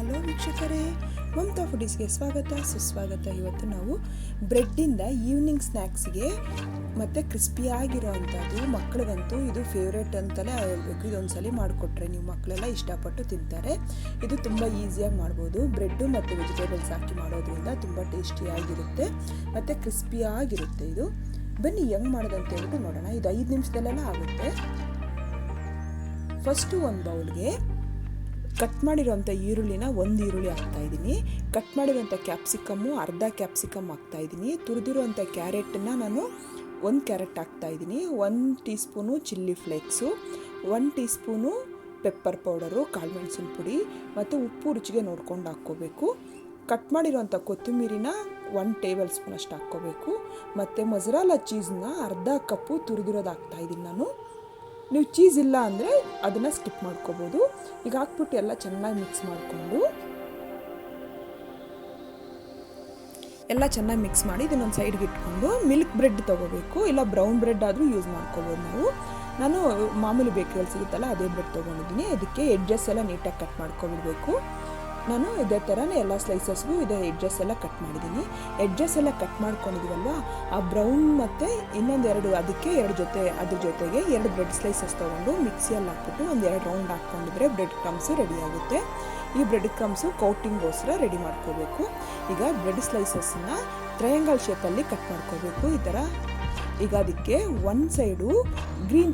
Hello ವೀಕ್ಷಕರೇ, ಮಮತಾ ಫುಡೀಸ್ಗೆ ಸ್ವಾಗತ ಸುಸ್ವಾಗತ. ಇವತ್ತು ನಾವು ಬ್ರೆಡ್ಡಿಂದ ಈವ್ನಿಂಗ್ ಸ್ನ್ಯಾಕ್ಸ್ಗೆ ಮತ್ತು ಕ್ರಿಸ್ಪಿಯಾಗಿರೋ ಅಂಥದ್ದು, ಮಕ್ಕಳಿಗಂತೂ ಇದು ಫೇವ್ರೇಟ್ ಅಂತಲೇ ಹೇಳ್ಬೇಕು. ಇದೊಂದ್ಸಲ ಮಾಡಿಕೊಟ್ರೆ ನೀವು ಮಕ್ಕಳೆಲ್ಲ ಇಷ್ಟಪಟ್ಟು ತಿಂತಾರೆ. ಇದು ತುಂಬ ಈಸಿಯಾಗಿ ಮಾಡ್ಬೋದು. ಬ್ರೆಡ್ಡು ಮತ್ತು ವೆಜಿಟೇಬಲ್ಸ್ ಹಾಕಿ ಮಾಡೋದ್ರಿಂದ ತುಂಬ ಟೇಸ್ಟಿಯಾಗಿರುತ್ತೆ ಮತ್ತು ಕ್ರಿಸ್ಪಿಯಾಗಿರುತ್ತೆ. ಇದು ಬನ್ನಿ ಹೆಂಗೆ ಮಾಡೋದಂತ ಹೇಳ್ಬಿಟ್ಟು ನೋಡೋಣ. ಇದು 5 ನಿಮಿಷದಲ್ಲೆಲ್ಲ ಆಗುತ್ತೆ. ಫಸ್ಟು ಒಂದು ಬೌಲ್ಗೆ ಕಟ್ ಮಾಡಿರೋಂಥ ಈರುಳ್ಳಿನ 1 ಈರುಳ್ಳಿ ಹಾಕ್ತಾಯಿದ್ದೀನಿ. ಕಟ್ ಮಾಡಿರೋಂಥ ಕ್ಯಾಪ್ಸಿಕಮ್ಮು ಅರ್ಧ ಕ್ಯಾಪ್ಸಿಕಮ್ ಹಾಕ್ತಾಯಿದ್ದೀನಿ. ತುರಿದಿರೋಂಥ ಕ್ಯಾರೆಟನ್ನು ನಾನು 1 ಕ್ಯಾರೆಟ್ ಹಾಕ್ತಾಯಿದ್ದೀನಿ. 1 tea spoon chilli flakes, 1 tea spoon pepper powder, ಕಾಳು ಮೆಣಸಿನ ಪುಡಿ ಮತ್ತು ಉಪ್ಪು ರುಚಿಗೆ ನೋಡ್ಕೊಂಡು ಹಾಕ್ಕೋಬೇಕು. ಕಟ್ ಮಾಡಿರೋಂಥ ಕೊತ್ತಂಬರಿನ 1 ಟೇಬಲ್ ಸ್ಪೂನ್ ಅಷ್ಟು ಹಾಕ್ಕೋಬೇಕು. ಮತ್ತು ಮೊಸರಲ್ಲ ಚೀಸ್ನ ಅರ್ಧ ಕಪ್ಪು ತುರಿದಿರೋದು ಹಾಕ್ತಾಯಿದ್ದೀನಿ ನಾನು. ನೀವು ಚೀಸ್ ಇಲ್ಲ ಅಂದರೆ ಅದನ್ನು ಸ್ಕಿಪ್ ಮಾಡ್ಕೋಬೋದು. ಈಗ ಹಾಕ್ಬಿಟ್ಟು ಎಲ್ಲ ಚೆನ್ನಾಗಿ ಮಿಕ್ಸ್ ಮಾಡಿಕೊಂಡು ಮಿಕ್ಸ್ ಮಾಡಿ ಇದನ್ನೊಂದು ಸೈಡ್ಗೆ ಇಟ್ಕೊಂಡು ಮಿಲ್ಕ್ ಬ್ರೆಡ್ ತೊಗೋಬೇಕು. ಇಲ್ಲ ಬ್ರೌನ್ ಬ್ರೆಡ್ ಆದರೂ ಯೂಸ್ ಮಾಡ್ಕೋಬೋದು. ನಾನು ಮಾಮೂಲಿ ಬೇಕರಿಯಲ್ಲಿ ಸಿಗುತ್ತಲ್ಲ ಅದೇ ಬ್ರೆಡ್ ತೊಗೊಂಡಿದ್ದೀನಿ. ಅದಕ್ಕೆ ಎಡ್ಜಸ್ ಎಲ್ಲ ನೀಟಾಗಿ ಕಟ್ ಮಾಡ್ಕೊಬಿಡ್ಬೇಕು. ನಾನು ಇದೇ ಥರನೇ ಎಲ್ಲ ಸ್ಲೈಸಸ್ಗೂ ಇದೇ ಎಡ್ಜಸ್ ಎಲ್ಲ ಕಟ್ ಮಾಡಿದ್ದೀನಿ. ಎಡ್ಜಸ್ ಎಲ್ಲ ಕಟ್ ಮಾಡ್ಕೊಂಡಿದ್ದೀವಲ್ವ, ಆ ಬ್ರೌನ್ ಮತ್ತು ಇನ್ನೊಂದೆರಡು ಅದಕ್ಕೆ ಅದ್ರ ಜೊತೆಗೆ 2 ಬ್ರೆಡ್ ಸ್ಲೈಸಸ್ ತೊಗೊಂಡು ಮಿಕ್ಸಿಯಲ್ಲಿ ಹಾಕ್ಬಿಟ್ಟು 1-2 ರೌಂಡ್ ಹಾಕ್ಕೊಂಡಿದ್ರೆ ಬ್ರೆಡ್ ಕ್ರಮ್ಸು ರೆಡಿ ಆಗುತ್ತೆ. ಈ ಬ್ರೆಡ್ ಕ್ರಮ್ಸು ಕೌಟಿಂಗ್ಗೋಸ್ಕರ ರೆಡಿ ಮಾಡ್ಕೋಬೇಕು. ಈಗ ಬ್ರೆಡ್ ಸ್ಲೈಸಸ್ನ ಟ್ರಯಾಂಗಲ್ ಶೇಪಲ್ಲಿ ಕಟ್ ಮಾಡ್ಕೋಬೇಕು ಈ ಥರ. ಈಗ ಅದಕ್ಕೆ ಒಂದು ಸೈಡು ಗ್ರೀನ್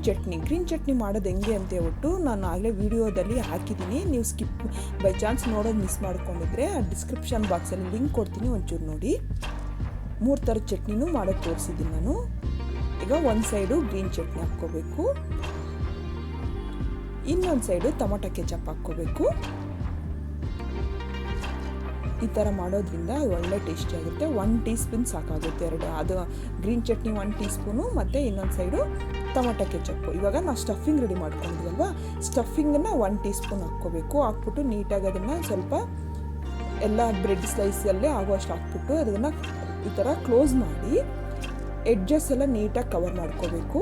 ಚಟ್ನಿ ಮಾಡೋದು ಹೆಂಗೆ ಅಂತ ಹೇಳ್ಬಿಟ್ಟು ನಾನು ಆಗಲೇ ವಿಡಿಯೋದಲ್ಲಿ ಹಾಕಿದ್ದೀನಿ. ನೀವು ಸ್ಕಿಪ್ ಬೈ ಚಾನ್ಸ್ ನೋಡೋದು ಮಿಸ್ ಮಾಡ್ಕೊಂಡಿದ್ರೆ ಡಿಸ್ಕ್ರಿಪ್ಷನ್ ಬಾಕ್ಸಲ್ಲಿ ಲಿಂಕ್ ಕೊಡ್ತೀನಿ, ಒಂಚೂರು ನೋಡಿ. 3 ಥರದ ಚಟ್ನಿನೂ ಮಾಡೋದು ತೋರಿಸಿದ್ದೀನಿ ನಾನು. ಈಗ ಒಂದು ಸೈಡು ಗ್ರೀನ್ ಚಟ್ನಿ ಹಾಕ್ಕೋಬೇಕು, ಇನ್ನೊಂದು ಸೈಡು ಟೊಮೊಟೊ ಕೆಚಪ್ ಹಾಕ್ಕೋಬೇಕು. ಈ ಥರ ಮಾಡೋದ್ರಿಂದ ಒಳ್ಳೆ ಟೇಸ್ಟಿಯಾಗುತ್ತೆ. 1 ಟೀ ಸ್ಪೂನ್ ಸಾಕಾಗುತ್ತೆ. ಅದು ಗ್ರೀನ್ ಚಟ್ನಿ 1 ಟೀ ಸ್ಪೂನು ಮತ್ತು ಇನ್ನೊಂದು ಸೈಡು ಟೊಮೊಟೊ ಕೆಚಪ್ಪು. ಇವಾಗ ನಾವು ಸ್ಟಫಿಂಗ್ ರೆಡಿ ಮಾಡ್ಕೊಂಡಿದ್ವಲ್ವ, ಸ್ಟಫಿಂಗನ್ನು 1 ಟೀ ಸ್ಪೂನ್ ಹಾಕ್ಕೋಬೇಕು. ಹಾಕ್ಬಿಟ್ಟು ನೀಟಾಗಿ ಅದನ್ನು ಸ್ವಲ್ಪ ಎಲ್ಲ ಬ್ರೆಡ್ ಸ್ಲೈಸಲ್ಲೇ ಆಗುವಷ್ಟು ಹಾಕ್ಬಿಟ್ಟು ಅದನ್ನು ಈ ಥರ ಕ್ಲೋಸ್ ಮಾಡಿ ಎಡ್ಜಸ್ ಎಲ್ಲ ನೀಟಾಗಿ ಕವರ್ ಮಾಡ್ಕೋಬೇಕು.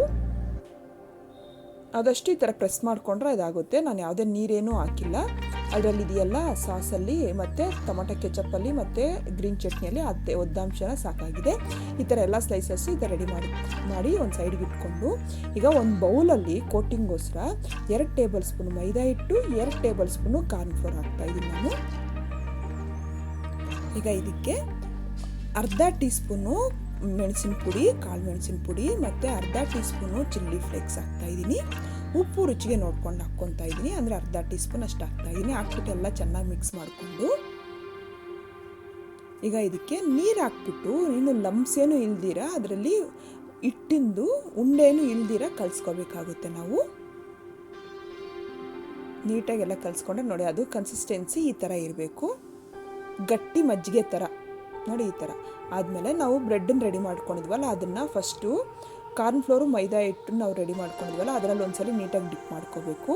ಆದಷ್ಟು ಈ ಥರ ಪ್ರೆಸ್ ಮಾಡಿಕೊಂಡ್ರೆ ಇದಾಗುತ್ತೆ. ನಾನು ಯಾವುದೇ ನೀರೇನೂ ಹಾಕಿಲ್ಲ. ಅದರಲ್ಲಿ ಇದೆಯಲ್ಲ ಸಾಸಲ್ಲಿ ಮತ್ತು ಟೊಮೊಟೊ ಕೆಚಪ್ಪಲ್ಲಿ ಮತ್ತು ಗ್ರೀನ್ ಚಟ್ನಿಯಲ್ಲಿ ಅದೇ ಒದ್ದಾಂಶನ ಸಾಕಾಗಿದೆ. ಈ ಥರ ಎಲ್ಲ ಸ್ಲೈಸಸ್ಸು ಈ ಥರ ರೆಡಿ ಮಾಡಿ ಒಂದು ಸೈಡ್ಗೆ ಇಟ್ಕೊಂಡು ಈಗ ಒಂದು ಬೌಲಲ್ಲಿ ಕೋಟಿಂಗ್ಗೋಸ್ಕರ 2 ಟೇಬಲ್ ಸ್ಪೂನು ಮೈದಾ ಹಿಟ್ಟು, 2 ಟೇಬಲ್ ಸ್ಪೂನು ಕಾರ್ನ್ಫ್ಲೋರ್ ಹಾಕ್ತಾಯಿದ್ದೀನಿ ನಾನು. ಈಗ ಇದಕ್ಕೆ ಅರ್ಧ ಟೀ ಸ್ಪೂನು ಮೆಣಸಿನ ಪುಡಿ, ಕಾಳು ಮೆಣಸಿನ ಪುಡಿ ಮತ್ತು ಅರ್ಧ ಟೀ ಸ್ಪೂನು ಚಿಲ್ಲಿ ಫ್ಲೇಕ್ಸ್ ಹಾಕ್ತಾಯಿದ್ದೀನಿ. ಉಪ್ಪು ರುಚಿಗೆ ನೋಡ್ಕೊಂಡು ಹಾಕ್ಕೊತಾ ಇದ್ದೀನಿ, ಅಂದರೆ ಅರ್ಧ ಟೀ ಸ್ಪೂನ್ ಅಷ್ಟು ಹಾಕ್ತಾಯಿದ್ದೀನಿ. ಹಾಕ್ಬಿಟ್ಟು ಎಲ್ಲ ಚೆನ್ನಾಗಿ ಮಿಕ್ಸ್ ಮಾಡಿಕೊಂಡು ಈಗ ಇದಕ್ಕೆ ನೀರು ಹಾಕ್ಬಿಟ್ಟು ಇನ್ನು ಲಂಪ್ಸ್ ಏನು ಇಲ್ದಿರ ಅದರಲ್ಲಿ ಹಿಟ್ಟಿಂದು ಉಂಡೇನು ಇಲ್ದಿರ ಕಲಿಸ್ಕೋಬೇಕಾಗುತ್ತೆ. ನಾವು ನೀಟಾಗೆಲ್ಲ ಕಲಿಸ್ಕೊಂಡ್ರೆ ನೋಡಿ ಅದು ಕನ್ಸಿಸ್ಟೆನ್ಸಿ ಈ ಥರ ಇರಬೇಕು, ಗಟ್ಟಿ ಮಜ್ಜಿಗೆ ಥರ ನೋಡಿ. ಈ ಥರ ಆದಮೇಲೆ ನಾವು ಬ್ರೆಡ್ಡನ್ನು ರೆಡಿ ಮಾಡ್ಕೊಂಡಿದ್ವಲ್ಲ ಅದನ್ನು ಫಸ್ಟು ಕಾರ್ನ್ಫ್ಲೋರು ಮೈದಾ ಹಿಟ್ಟು ನಾವು ರೆಡಿ ಮಾಡ್ಕೊಂಡಿದ್ವಲ್ಲ ಅದರಲ್ಲಿ ಒಂದ್ಸಲ ನೀಟಾಗಿ ಡಿಪ್ ಮಾಡ್ಕೋಬೇಕು.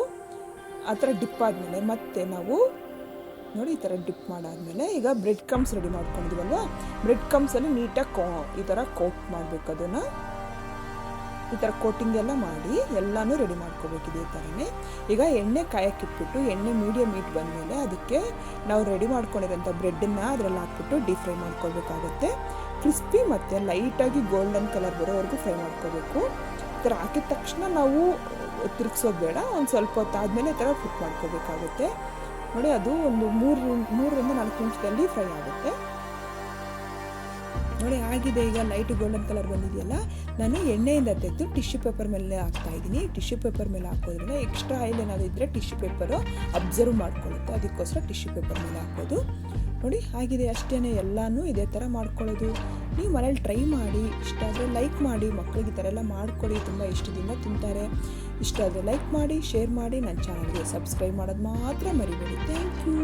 ಆ ಥರ ಡಿಪ್ ಆದಮೇಲೆ ಮತ್ತೆ ನಾವು ನೋಡಿ ಈ ಥರ ಡಿಪ್ ಮಾಡಾದಮೇಲೆ ಈಗ ಬ್ರೆಡ್ ಕ್ರಮ್ಸ್ ರೆಡಿ ಮಾಡ್ಕೊಂಡಿದ್ವಲ್ವ, ಬ್ರೆಡ್ ಕ್ರಮ್ಸಲ್ಲಿ ನೀಟಾಗಿ ಈ ಥರ ಕೋಟ್ ಮಾಡಬೇಕು. ಅದನ್ನು ಈ ಥರ ಕೋಟಿಂಗ್ ಎಲ್ಲ ಮಾಡಿ ಎಲ್ಲನೂ ರೆಡಿ ಮಾಡ್ಕೋಬೇಕು ಇದೇ ಥರನೇ. ಈಗ ಎಣ್ಣೆ ಕಾಯಕ್ಕಿಟ್ಬಿಟ್ಟು ಎಣ್ಣೆ ಮೀಡಿಯಮ್ ಹೀಟ್ ಬಂದಮೇಲೆ ಅದಕ್ಕೆ ನಾವು ರೆಡಿ ಮಾಡ್ಕೊಂಡಿರೋಂಥ ಬ್ರೆಡ್ಡನ್ನು ಅದರಲ್ಲಿ ಹಾಕ್ಬಿಟ್ಟು ಡೀಪ್ ಫ್ರೈ ಮಾಡ್ಕೋಬೇಕಾಗುತ್ತೆ. ಕ್ರಿಸ್ಪಿ ಮತ್ತು ಲೈಟಾಗಿ ಗೋಲ್ಡನ್ ಕಲರ್ ಬರೋವರೆಗೂ ಫ್ರೈ ಮಾಡ್ಕೋಬೇಕು. ಈ ಥರ ಹಾಕಿದ ತಕ್ಷಣ ನಾವು ತಿರುಗಿಸೋದು ಬೇಡ, ಒಂದು ಸ್ವಲ್ಪ ಹೊತ್ತಾದಮೇಲೆ ಈ ಥರ ಫ್ಲಿಪ್ ಮಾಡ್ಕೋಬೇಕಾಗುತ್ತೆ. ನೋಡಿ ಅದು ಒಂದು 3ರಿಂದ 4 ನಿಮಿಷದಲ್ಲಿ ಫ್ರೈ ಆಗುತ್ತೆ. ನೋಡಿ ಆಗಿದೆ. ಈಗ ಲೈಟ್ ಗೋಲ್ಡನ್ ಕಲರ್ ಬಂದಿದೆಯಲ್ಲ, ನಾನು ಎಣ್ಣೆಯಿಂದ ತೆಗೆದು ಟಿಶ್ಯೂ ಪೇಪರ್ ಮೇಲೆ ಹಾಕ್ತಾಯಿದ್ದೀನಿ. ಟಿಶ್ಯೂ ಪೇಪರ್ ಮೇಲೆ ಹಾಕೋದ್ರಿಂದ ಎಕ್ಸ್ಟ್ರಾ ಆಯಿಲ್ ಏನಾದರೂ ಇದ್ದರೆ ಟಿಶ್ಯೂ ಪೇಪರು ಅಬ್ಸರ್ವ್ ಮಾಡ್ಕೊಳ್ಳುತ್ತೆ, ಅದಕ್ಕೋಸ್ಕರ ಟಿಶ್ಯೂ ಪೇಪರ್ ಮೇಲೆ ಹಾಕೋದು. ನೋಡಿ ಆಗಿದೆ, ಅಷ್ಟೇ. ಎಲ್ಲನೂ ಇದೇ ಥರ ಮಾಡ್ಕೊಳ್ಳೋದು. ನೀವು ಮನೇಲಿ ಟ್ರೈ ಮಾಡಿ, ಇಷ್ಟ ಆದರೆ ಲೈಕ್ ಮಾಡಿ. ಮಕ್ಕಳಿಗೆ ಈ ಥರ ಎಲ್ಲ ಮಾಡ್ಕೊಳ್ಳಿ, ತುಂಬ ಇಷ್ಟದಿಂದ ತಿಂತಾರೆ. ಇಷ್ಟ ಆದರೆ ಲೈಕ್ ಮಾಡಿ, ಶೇರ್ ಮಾಡಿ, ನನ್ನ ಚಾನಲ್ಗೆ ಸಬ್ಸ್ಕ್ರೈಬ್ ಮಾಡೋದು ಮಾತ್ರ ಮರಿಬೇಡಿ. Thank you.